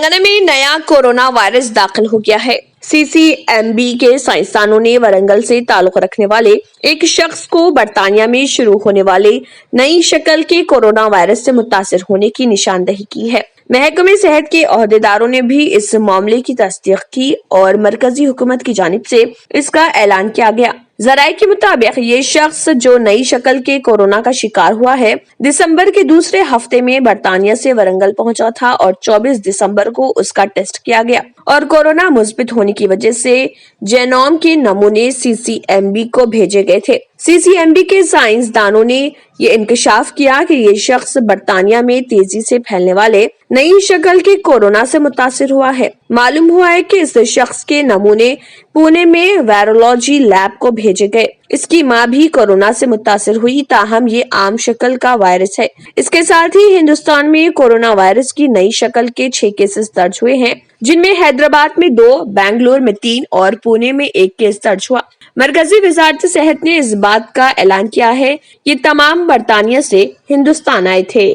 तेलंगाना में नया corona virus दाखिल हो गया है। सीसीएमबी के साइंसदानों ने वरंगल से ताल्लुक रखने वाले एक शख्स को बर्तानिया में शुरू होने वाले नई शक्ल के कोरोना वायरस से मुतासिर होने की निशानदेही की है। महकमे सेहत के ओहदेदारों ने भी इस मामले की तस्दीक की और मरकजी हुकूमत की जानिब से इसका ऐलान किया गया। जराये के मुताबिक ये शख्स जो नई शक्ल के कोरोना का शिकार हुआ है, दिसंबर के दूसरे हफ्ते में बर्तानिया से वरंगल पहुंचा था और 24 दिसंबर को उसका टेस्ट किया गया और कोरोना मुस्बित होने की वजह से जेनोम के नमूने सीसीएमबी को भेजे गए थे। सीसीएमबी के साइंसदानों ने ये इंकशाफ किया कि ये शख्स बर्तानिया में तेजी से फैलने वाले नई शक्ल के कोरोना से मुतासिर हुआ है। मालूम हुआ है कि इस शख्स के नमूने पुणे में वायरोलॉजी लैब को भेजे गए। इसकी मां भी कोरोना से मुतासिर हुई, ताहम ये आम शक्ल का वायरस है। इसके साथ ही हिंदुस्तान में कोरोना वायरस की नई शक्ल के 6 केसेस दर्ज हुए हैं, जिनमें हैदराबाद में 2, बेंगलुरु में 3 और पुणे में 1 केस दर्ज हुआ। मरकजी वजारत सेहत ने इस बात का ऐलान किया है ये तमाम बर्तानिया से हिंदुस्तान आए थे।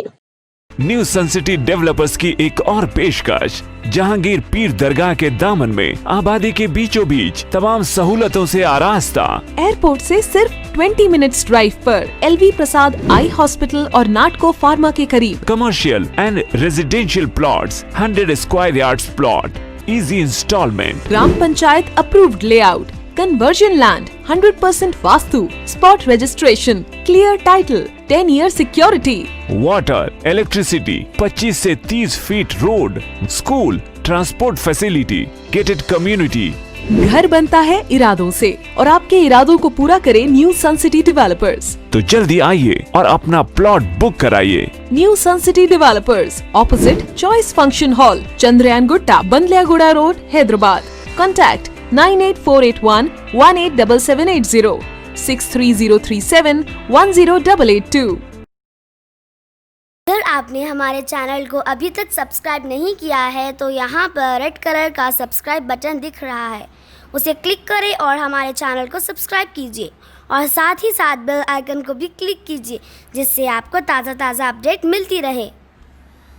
न्यू सन सिटी डेवलपर्स की एक और पेशकश, जहांगीर पीर दरगाह के दामन में आबादी के बीचों बीच तमाम सहूलतों से आरास्ता। एयरपोर्ट से सिर्फ 20 मिनट्स ड्राइव पर LV प्रसाद आई हॉस्पिटल और नाटको फार्मा के करीब। Commercial and residential plots, 100 square yards plot, easy instalment, gram panchayat approved layout, conversion land, 100% vastu, spot registration, clear title, 10 year security, water, electricity, 25 से 30 feet road, school, transport facility, gated community. घर बनता है इरादों से और आपके इरादों को पूरा करे न्यू सन सिटी डेवलपर्स। तो जल्दी आइए और अपना प्लॉट बुक कराइए। New sun city developers, opposite choice function hall, Chandrayangutta, Bandlaguda road, Hyderabad. Contact 98481 187780, 63037 10882। अगर आपने हमारे चैनल को अभी तक सब्सक्राइब नहीं किया है तो यहाँ पर रेड कलर का सब्सक्राइब बटन दिख रहा है, उसे क्लिक करें और हमारे चैनल को सब्सक्राइब कीजिए और साथ ही साथ बेल आइकन को भी क्लिक कीजिए, जिससे आपको ताज़ा अपडेट मिलती रहे।